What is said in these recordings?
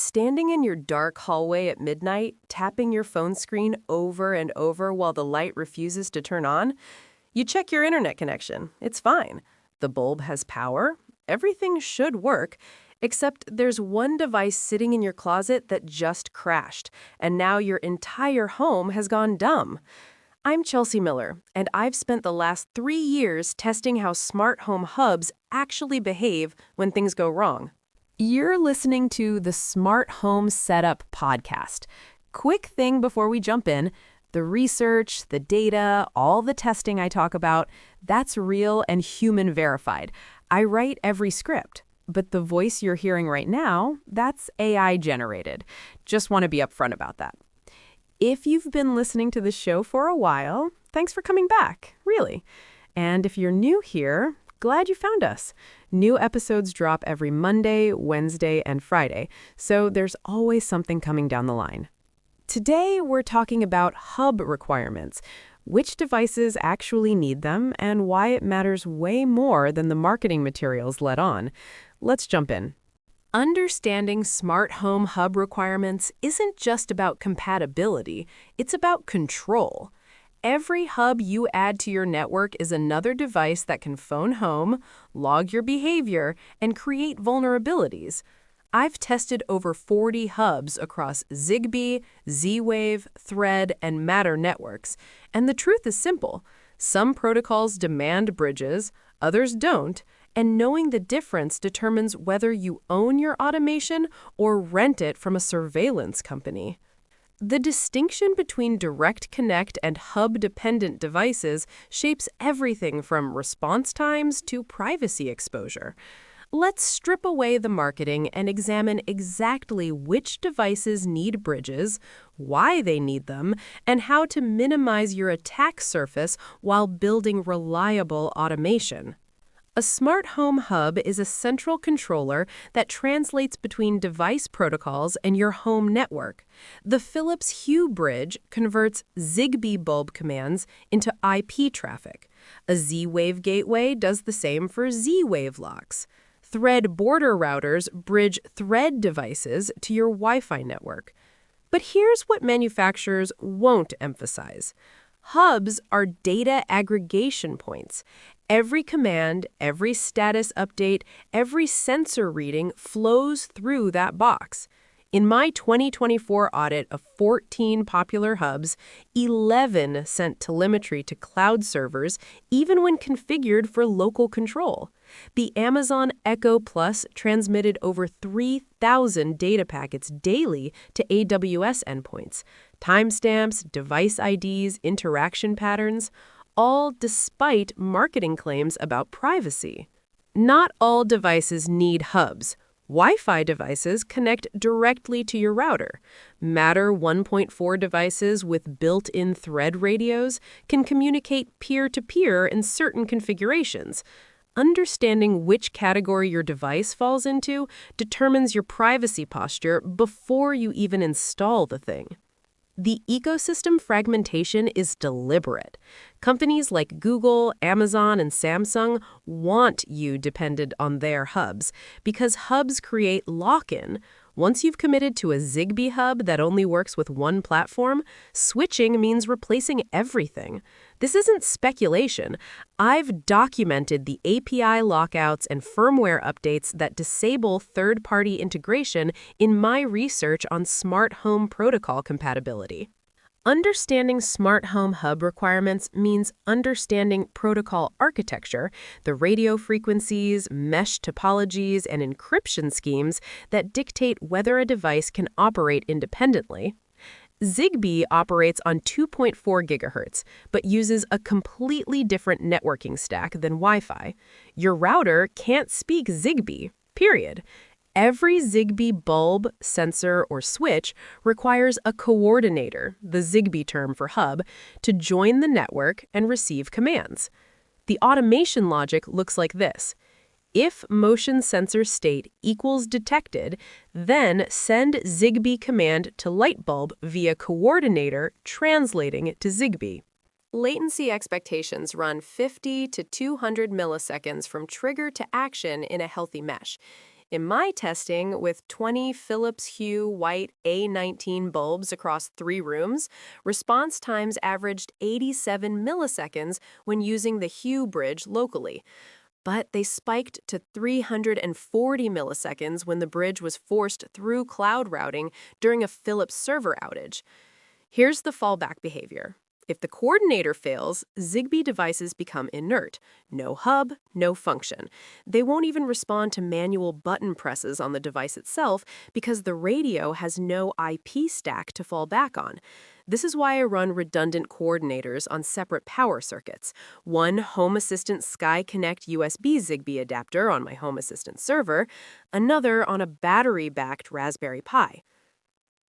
Standing in your dark hallway at midnight, tapping your phone screen over and over while the light refuses to turn on? You check your internet connection. It's fine. The bulb has power. Everything should work, except there's one device sitting in your closet that just crashed, and now your entire home has gone dumb. I'm Chelsea Miller, and I've spent the last 3 years testing how smart home hubs actually behave when things go wrong. You're listening to the Smart Home Setup podcast. Quick thing before we jump in, the research, the data, all the testing I talk about, that's real and human verified. I write every script, but the voice you're hearing right now, that's AI generated. Just want to be upfront about that. If you've been listening to the show for a while, thanks for coming back, really. And if you're new here, glad you found us. New episodes drop every Monday, Wednesday, and Friday, so there's always something coming down the line. Today, we're talking about hub requirements, which devices actually need them, and why it matters way more than the marketing materials let on. Let's jump in. Understanding smart home hub requirements isn't just about compatibility, it's about control. Every hub you add to your network is another device that can phone home, log your behavior, and create vulnerabilities. I've tested over 40 hubs across Zigbee, Z-Wave, Thread, and Matter networks, and the truth is simple. Some protocols demand bridges, others don't, and knowing the difference determines whether you own your automation or rent it from a surveillance company. The distinction between direct connect and hub-dependent devices shapes everything from response times to privacy exposure. Let's strip away the marketing and examine exactly which devices need bridges, why they need them, and how to minimize your attack surface while building reliable automation. A smart home hub is a central controller that translates between device protocols and your home network. The Philips Hue bridge converts Zigbee bulb commands into IP traffic. A Z-Wave gateway does the same for Z-Wave locks. Thread border routers bridge Thread devices to your Wi-Fi network. But here's what manufacturers won't emphasize. Hubs are data aggregation points. Every command, every status update, every sensor reading flows through that box. In my 2024 audit of 14 popular hubs, 11 sent telemetry to cloud servers, even when configured for local control. The Amazon Echo Plus transmitted over 3,000 data packets daily to AWS endpoints. Timestamps, device IDs, interaction patterns, all despite marketing claims about privacy. Not all devices need hubs. Wi-Fi devices connect directly to your router. Matter 1.4 devices with built-in Thread radios can communicate peer-to-peer in certain configurations. Understanding which category your device falls into determines your privacy posture before you even install the thing. The ecosystem fragmentation is deliberate. Companies like Google, Amazon, and Samsung want you dependent on their hubs because hubs create lock-in. Once you've committed to a Zigbee hub that only works with one platform, switching means replacing everything. This isn't speculation. I've documented the API lockouts and firmware updates that disable third-party integration in my research on smart home protocol compatibility. Understanding smart home hub requirements means understanding protocol architecture, the radio frequencies, mesh topologies, and encryption schemes that dictate whether a device can operate independently. Zigbee operates on 2.4 gigahertz, but uses a completely different networking stack than Wi-Fi. Your router can't speak Zigbee, period. Every Zigbee bulb, sensor, or switch requires a coordinator, the Zigbee term for hub, to join the network and receive commands. The automation logic looks like this. If motion sensor state equals detected, then send Zigbee command to light bulb via coordinator translating it to Zigbee. Latency expectations run 50 to 200 milliseconds from trigger to action in a healthy mesh. In my testing, with 20 Philips Hue white A19 bulbs across 3 rooms, response times averaged 87 milliseconds when using the Hue bridge locally. But they spiked to 340 milliseconds when the bridge was forced through cloud routing during a Philips server outage. Here's the fallback behavior. If the coordinator fails, Zigbee devices become inert. No hub, no function. They won't even respond to manual button presses on the device itself because the radio has no IP stack to fall back on. This is why I run redundant coordinators on separate power circuits. One Home Assistant Sky Connect USB Zigbee adapter on my Home Assistant server, another on a battery-backed Raspberry Pi.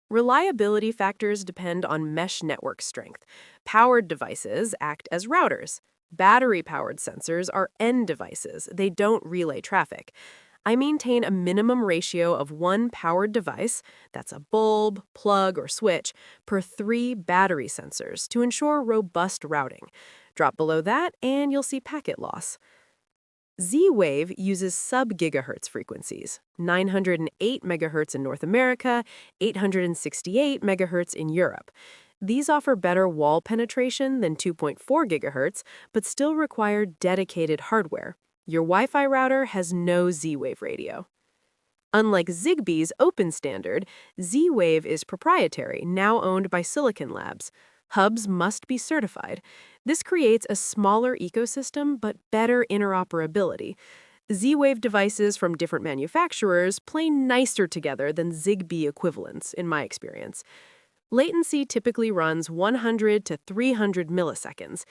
Reliability factors depend on mesh network strength. Powered devices act as routers. Battery-powered sensors are end devices. They don't relay traffic. I maintain a minimum ratio of 1 powered device, that's a bulb, plug, or switch, per 3 battery sensors to ensure robust routing. Drop below that and you'll see packet loss. Z-Wave uses sub-gigahertz frequencies, 908 megahertz in North America, 868 megahertz in Europe. These offer better wall penetration than 2.4 gigahertz, but still require dedicated hardware. Your Wi-Fi router has no Z-Wave radio. Unlike Zigbee's open standard, Z-Wave is proprietary, now owned by Silicon Labs. Hubs must be certified. This creates a smaller ecosystem but better interoperability. Z-Wave devices from different manufacturers play nicer together than Zigbee equivalents, in my experience. Latency typically runs 100 to 300 milliseconds.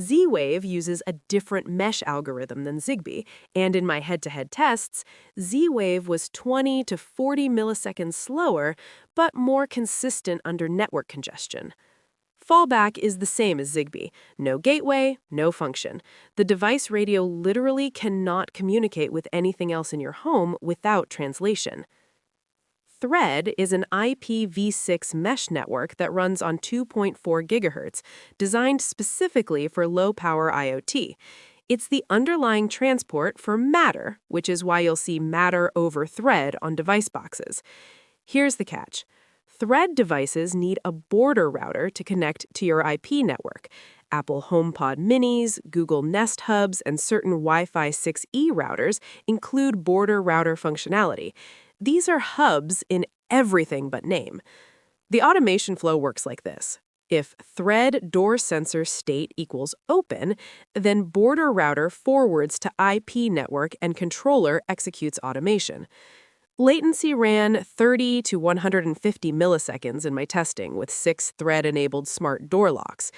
Z-Wave uses a different mesh algorithm than Zigbee, and in my head-to-head tests, Z-Wave was 20 to 40 milliseconds slower, but more consistent under network congestion. Fallback is the same as Zigbee. No gateway, no function. The device radio literally cannot communicate with anything else in your home without translation. Thread is an IPv6 mesh network that runs on 2.4 gigahertz, designed specifically for low-power IoT. It's the underlying transport for Matter, which is why you'll see Matter over Thread on device boxes. Here's the catch. Thread devices need a border router to connect to your IP network. Apple HomePod Minis, Google Nest Hubs, and certain Wi-Fi 6E routers include border router functionality. These are hubs in everything but name. The automation flow works like this. If thread door sensor state equals open, then border router forwards to IP network and controller executes automation. Latency ran 30 to 150 milliseconds in my testing with 6 thread-enabled smart door locks.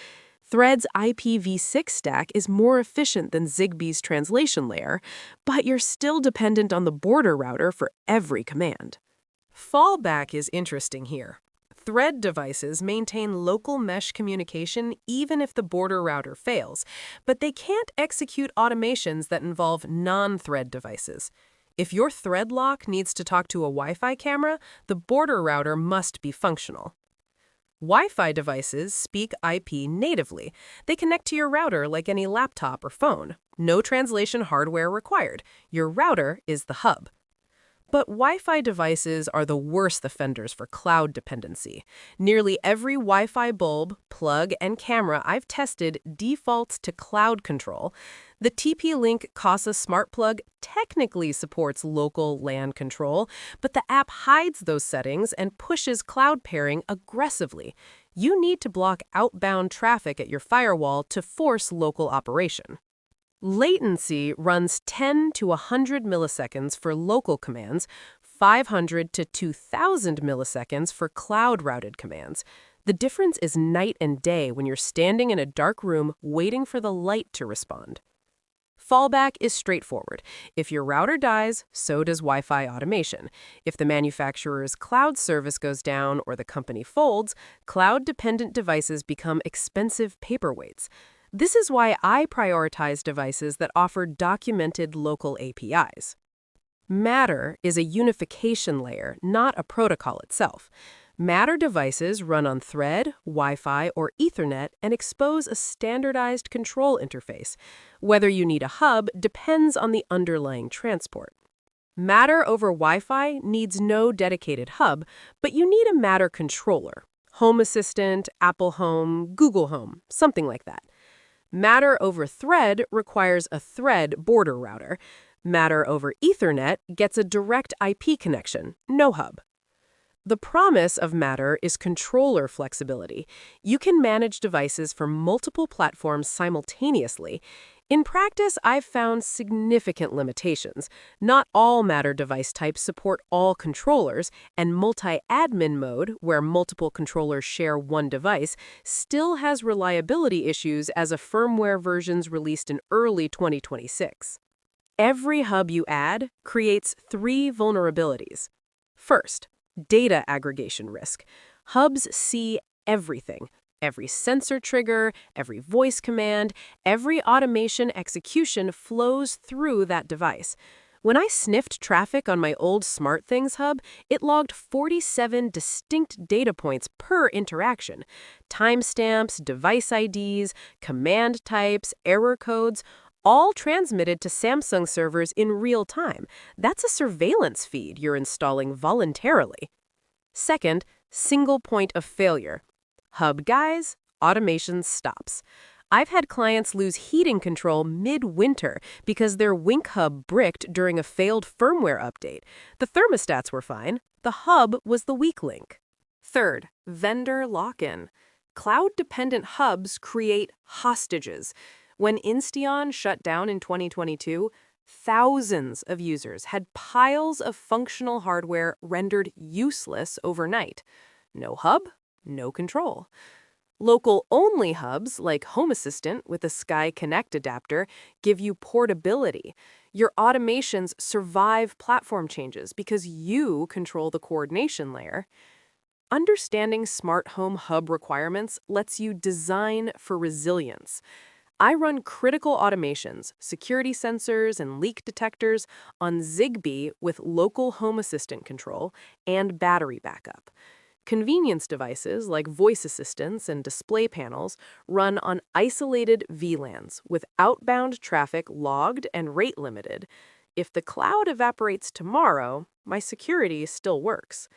Thread's IPv6 stack is more efficient than Zigbee's translation layer, but you're still dependent on the border router for every command. Fallback is interesting here. Thread devices maintain local mesh communication even if the border router fails, but they can't execute automations that involve non-thread devices. If your thread lock needs to talk to a Wi-Fi camera, the border router must be functional. Wi-Fi devices speak IP natively. They connect to your router like any laptop or phone. No translation hardware required. Your router is the hub. But Wi-Fi devices are the worst offenders for cloud dependency. Nearly every Wi-Fi bulb, plug, and camera I've tested defaults to cloud control. The TP-Link Casa Smart Plug technically supports local LAN control, but the app hides those settings and pushes cloud pairing aggressively. You need to block outbound traffic at your firewall to force local operation. Latency runs 10 to 100 milliseconds for local commands, 500 to 2,000 milliseconds for cloud-routed commands. The difference is night and day when you're standing in a dark room waiting for the light to respond. Fallback is straightforward. If your router dies, so does Wi-Fi automation. If the manufacturer's cloud service goes down or the company folds, cloud-dependent devices become expensive paperweights. This is why I prioritize devices that offer documented local APIs. Matter is a unification layer, not a protocol itself. Matter devices run on Thread, Wi-Fi, or Ethernet and expose a standardized control interface. Whether you need a hub depends on the underlying transport. Matter over Wi-Fi needs no dedicated hub, but you need a Matter controller. Home Assistant, Apple Home, Google Home, something like that. Matter over Thread requires a Thread border router. Matter over Ethernet gets a direct IP connection, no hub. The promise of Matter is controller flexibility. You can manage devices from multiple platforms simultaneously. In practice, I've found significant limitations. Not all Matter device types support all controllers, and multi-admin mode, where multiple controllers share one device, still has reliability issues as a firmware versions released in early 2026. Every hub you add creates three vulnerabilities. First, data aggregation risk. Hubs see everything. Every sensor trigger, every voice command, every automation execution flows through that device. When I sniffed traffic on my old SmartThings hub, it logged 47 distinct data points per interaction. Timestamps, device IDs, command types, error codes, all transmitted to Samsung servers in real time. That's a surveillance feed you're installing voluntarily. Second, single point of failure. Hub guys, automation stops. I've had clients lose heating control mid-winter because their Wink hub bricked during a failed firmware update. The thermostats were fine. The hub was the weak link. Third, vendor lock-in. Cloud-dependent hubs create hostages. When Insteon shut down in 2022, thousands of users had piles of functional hardware rendered useless overnight. No hub, no control. Local-only hubs, like Home Assistant with a Sky Connect adapter, give you portability. Your automations survive platform changes because you control the coordination layer. Understanding smart home hub requirements lets you design for resilience. I run critical automations, security sensors, and leak detectors on Zigbee with local Home Assistant control and battery backup. Convenience devices like voice assistants and display panels run on isolated VLANs with outbound traffic logged and rate limited. If the cloud evaporates tomorrow, my security still works.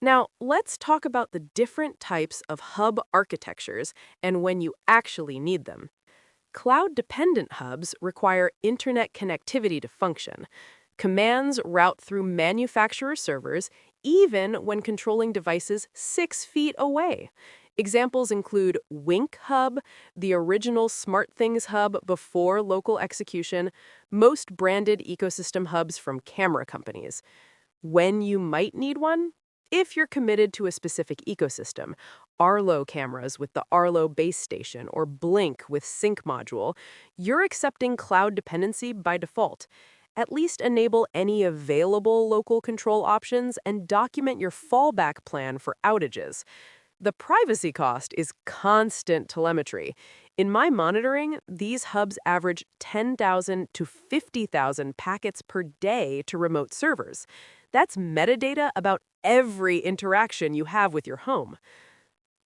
Now, let's talk about the different types of hub architectures and when you actually need them. Cloud-dependent hubs require internet connectivity to function. Commands route through manufacturer servers even when controlling devices 6 feet away. Examples include Wink Hub, the original SmartThings hub before local execution, most branded ecosystem hubs from camera companies. When you might need one? If you're committed to a specific ecosystem, Arlo cameras with the Arlo base station or Blink with sync module, you're accepting cloud dependency by default. At least enable any available local control options and document your fallback plan for outages. The privacy cost is constant telemetry. In my monitoring, these hubs average 10,000 to 50,000 packets per day to remote servers. That's metadata about every interaction you have with your home.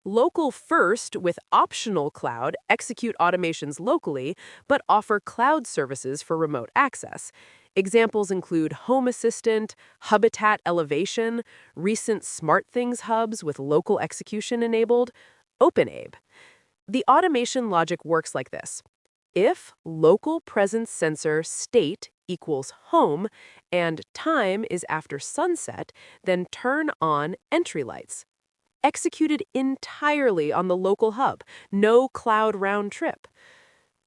Local first with optional cloud execute automations locally, but offer cloud services for remote access. Examples include Home Assistant, Habitat Elevation, recent SmartThings hubs with local execution enabled, OpenAbe. The automation logic works like this. If local presence sensor state equals home and time is after sunset, then turn on entry lights. Executed entirely on the local hub, no cloud round trip.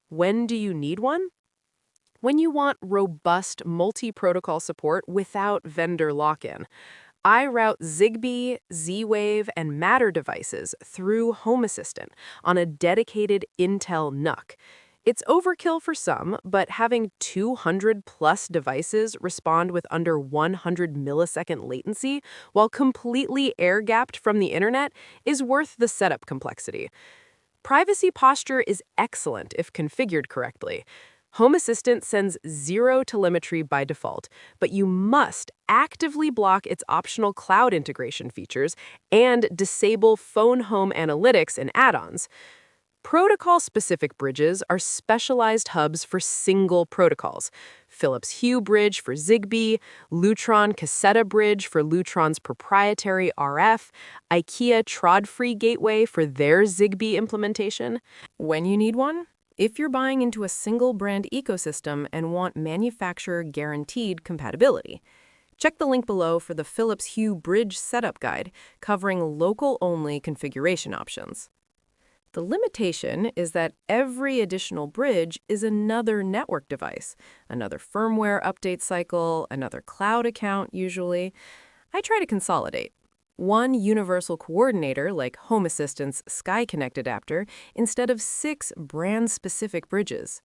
When do you need one? When you want robust multi-protocol support without vendor lock-in. I route Zigbee, Z-Wave, and Matter devices through Home Assistant on a dedicated Intel NUC. It's overkill for some, but having 200-plus devices respond with under 100 millisecond latency while completely air-gapped from the internet is worth the setup complexity. Privacy posture is excellent if configured correctly. Home Assistant sends zero telemetry by default, but you must actively block its optional cloud integration features and disable phone home analytics and add-ons. Protocol-specific bridges are specialized hubs for single protocols. Philips Hue bridge for Zigbee, Lutron Cassetta bridge for Lutron's proprietary RF, IKEA Trod-free gateway for their Zigbee implementation. When you need one, if you're buying into a single brand ecosystem and want manufacturer-guaranteed compatibility. Check the link below for the Philips Hue Bridge Setup Guide covering local-only configuration options. The limitation is that every additional bridge is another network device, another firmware update cycle, another cloud account usually. I try to consolidate. One universal coordinator like Home Assistant's SkyConnect adapter instead of 6 brand-specific bridges.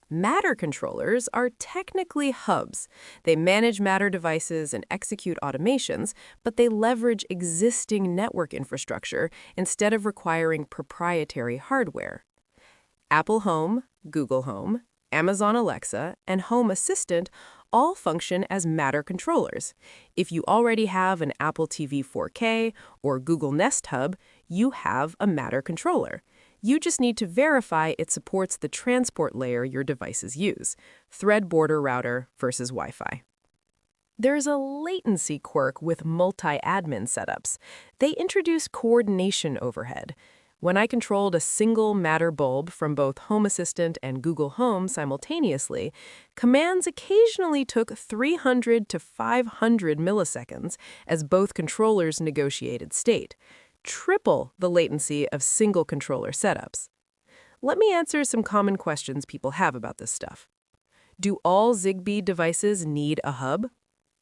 Matter controllers are technically hubs. They manage Matter devices and execute automations, but they leverage existing network infrastructure instead of requiring proprietary hardware. Apple Home, Google Home, Amazon Alexa, and Home Assistant all function as Matter controllers. If you already have an Apple TV 4K or Google Nest Hub, you have a Matter controller. You just need to verify it supports the transport layer your devices use, Thread Border Router versus Wi-Fi. There's a latency quirk with multi-admin setups. They introduce coordination overhead. When I controlled a single Matter bulb from both Home Assistant and Google Home simultaneously, commands occasionally took 300 to 500 milliseconds as both controllers negotiated state. Triple the latency of single controller setups. Let me answer some common questions people have about this stuff. Do all Zigbee devices need a hub?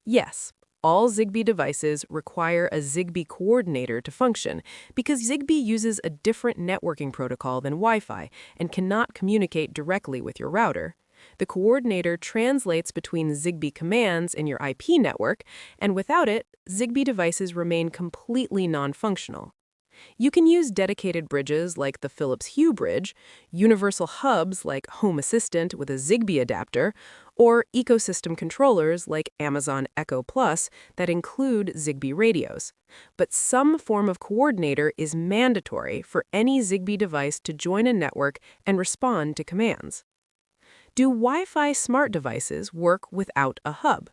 Yes, all Zigbee devices require a Zigbee coordinator to function because Zigbee uses a different networking protocol than Wi-Fi and cannot communicate directly with your router. The coordinator translates between Zigbee commands in your IP network, and without it, Zigbee devices remain completely non-functional. You can use dedicated bridges like the Philips Hue bridge, universal hubs like Home Assistant with a Zigbee adapter, or ecosystem controllers like Amazon Echo Plus that include Zigbee radios. But some form of coordinator is mandatory for any Zigbee device to join a network and respond to commands. Do Wi-Fi smart devices work without a hub?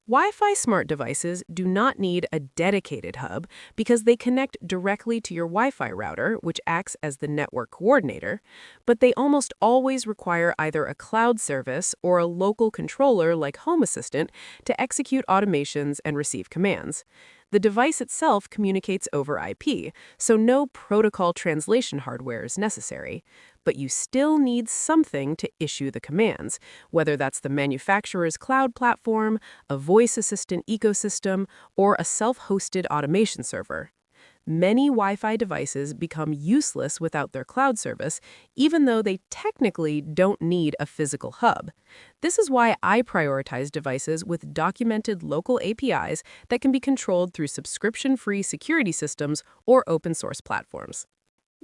Wi-Fi smart devices do not need a dedicated hub because they connect directly to your Wi-Fi router, which acts as the network coordinator, but they almost always require either a cloud service or a local controller like Home Assistant to execute automations and receive commands. The device itself communicates over IP, so no protocol translation hardware is necessary. But you still need something to issue the commands, whether that's the manufacturer's cloud platform, a voice assistant ecosystem, or a self-hosted automation server. Many Wi-Fi devices become useless without their cloud service, even though they technically don't need a physical hub. This is why I prioritize devices with documented local APIs that can be controlled through subscription-free security systems or open-source platforms.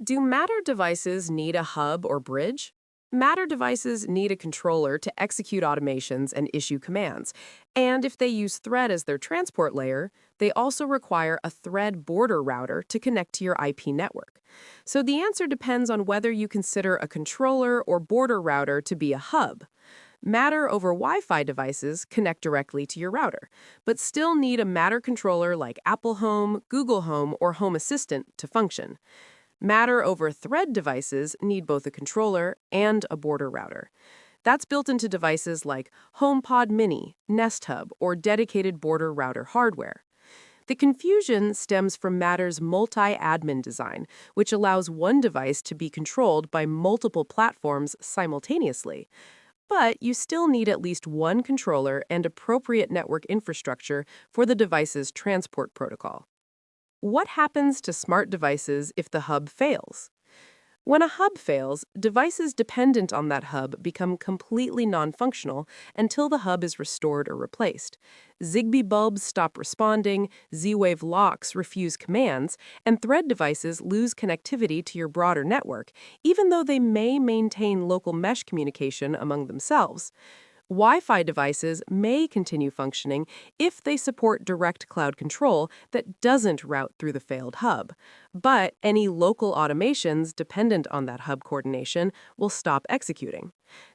Do Matter devices need a hub or bridge? Matter devices need a controller to execute automations and issue commands. And if they use Thread as their transport layer, they also require a Thread border router to connect to your IP network. So the answer depends on whether you consider a controller or border router to be a hub. Matter over Wi-Fi devices connect directly to your router, but still need a Matter controller like Apple Home, Google Home, or Home Assistant to function. Matter over Thread devices need both a controller and a border router. That's built into devices like HomePod Mini, Nest Hub, or dedicated border router hardware. The confusion stems from Matter's multi-admin design, which allows one device to be controlled by multiple platforms simultaneously. But you still need at least one controller and appropriate network infrastructure for the device's transport protocol. What happens to smart devices if the hub fails? When a hub fails, devices dependent on that hub become completely non-functional until the hub is restored or replaced. Zigbee bulbs stop responding, Z-Wave locks refuse commands, and Thread devices lose connectivity to your broader network, even though they may maintain local mesh communication among themselves. Wi-Fi devices may continue functioning if they support direct cloud control that doesn't route through the failed hub. But any local automations dependent on that hub coordination will stop executing.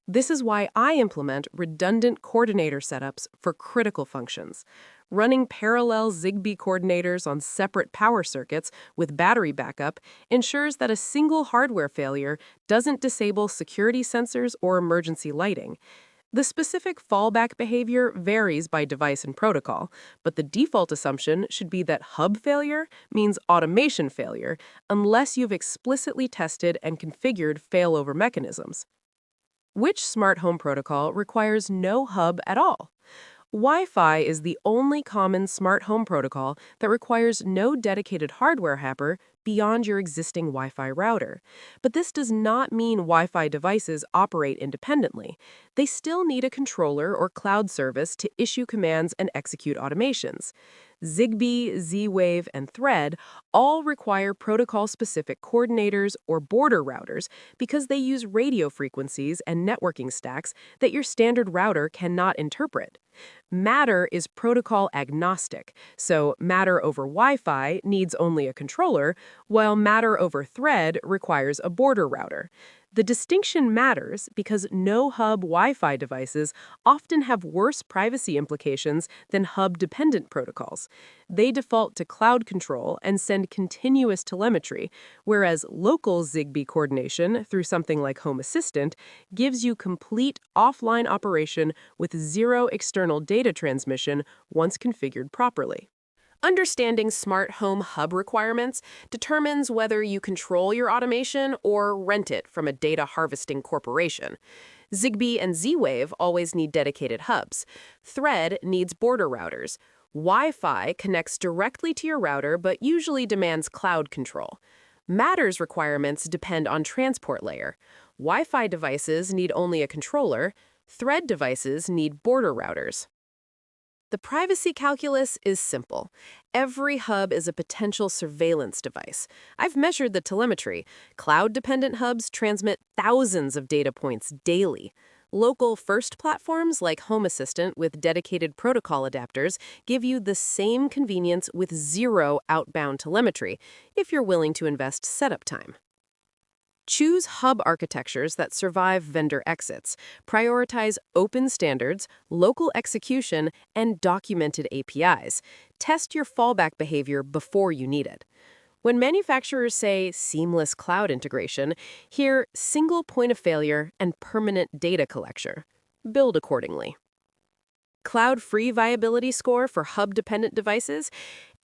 This is why I implement redundant coordinator setups for critical functions. Running parallel Zigbee coordinators on separate power circuits with battery backup ensures that a single hardware failure doesn't disable security sensors or emergency lighting. The specific fallback behavior varies by device and protocol, but the default assumption should be that hub failure means automation failure unless you've explicitly tested and configured failover mechanisms. Which smart home protocol requires no hub at all? Wi-Fi is the only common smart home protocol that requires no dedicated hardware hopper beyond your existing Wi-Fi router. But this does not mean Wi-Fi devices operate independently. They still need a controller or cloud service to issue commands and execute automations. Zigbee, Z-Wave, and Thread all require protocol-specific coordinators or border routers because they use radio frequencies and networking stacks that your standard router cannot interpret. Matter is protocol agnostic, so Matter over Wi-Fi needs only a controller, while Matter over Thread requires a border router. The distinction matters because no-hub Wi-Fi devices often have worse privacy implications than hub-dependent protocols. They default to cloud control and send continuous telemetry, whereas local Zigbee coordination through something like Home Assistant gives you complete offline operation with zero external data transmission once configured properly. Understanding smart home hub requirements determines whether you control your automation or rent it from a data harvesting corporation. Zigbee and Z-Wave always need dedicated hubs. Thread needs border routers. Wi-Fi connects directly to your router but usually demands cloud control. Matter's requirements depend on transport layer. Wi-Fi devices need only a controller. Thread devices need border routers. The privacy calculus is simple. Every hub is a potential surveillance device. I've measured the telemetry. Cloud-dependent hubs transmit thousands of data points daily. Local first platforms like Home Assistant with dedicated protocol adapters give you the same convenience with zero outbound telemetry if you're willing to invest setup time. Choose hub architectures that survive vendor exits. Prioritize open standards, local execution, and documented APIs. Test your fallback behavior before you need it. When manufacturers say seamless cloud integration, hear single point of failure and permanent data collection. Build accordingly. Cloud-free viability score for hub-dependent devices,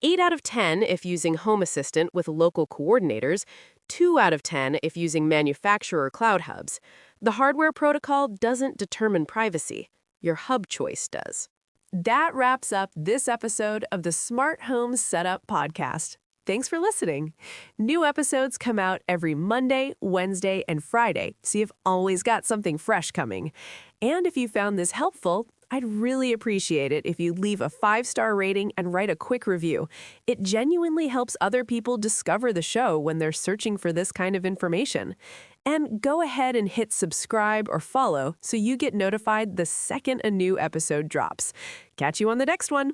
8 out of 10 if using Home Assistant with local coordinators, 2 out of 10 if using manufacturer cloud hubs. The hardware protocol doesn't determine privacy. Your hub choice does. That wraps up this episode of the Smart Home Setup Podcast. Thanks for listening. New episodes come out every Monday, Wednesday, and Friday, so you've always got something fresh coming. And if you found this helpful, I'd really appreciate it if you leave a 5-star rating and write a quick review. It genuinely helps other people discover the show when they're searching for this kind of information. And go ahead and hit subscribe or follow so you get notified the second a new episode drops. Catch you on the next one.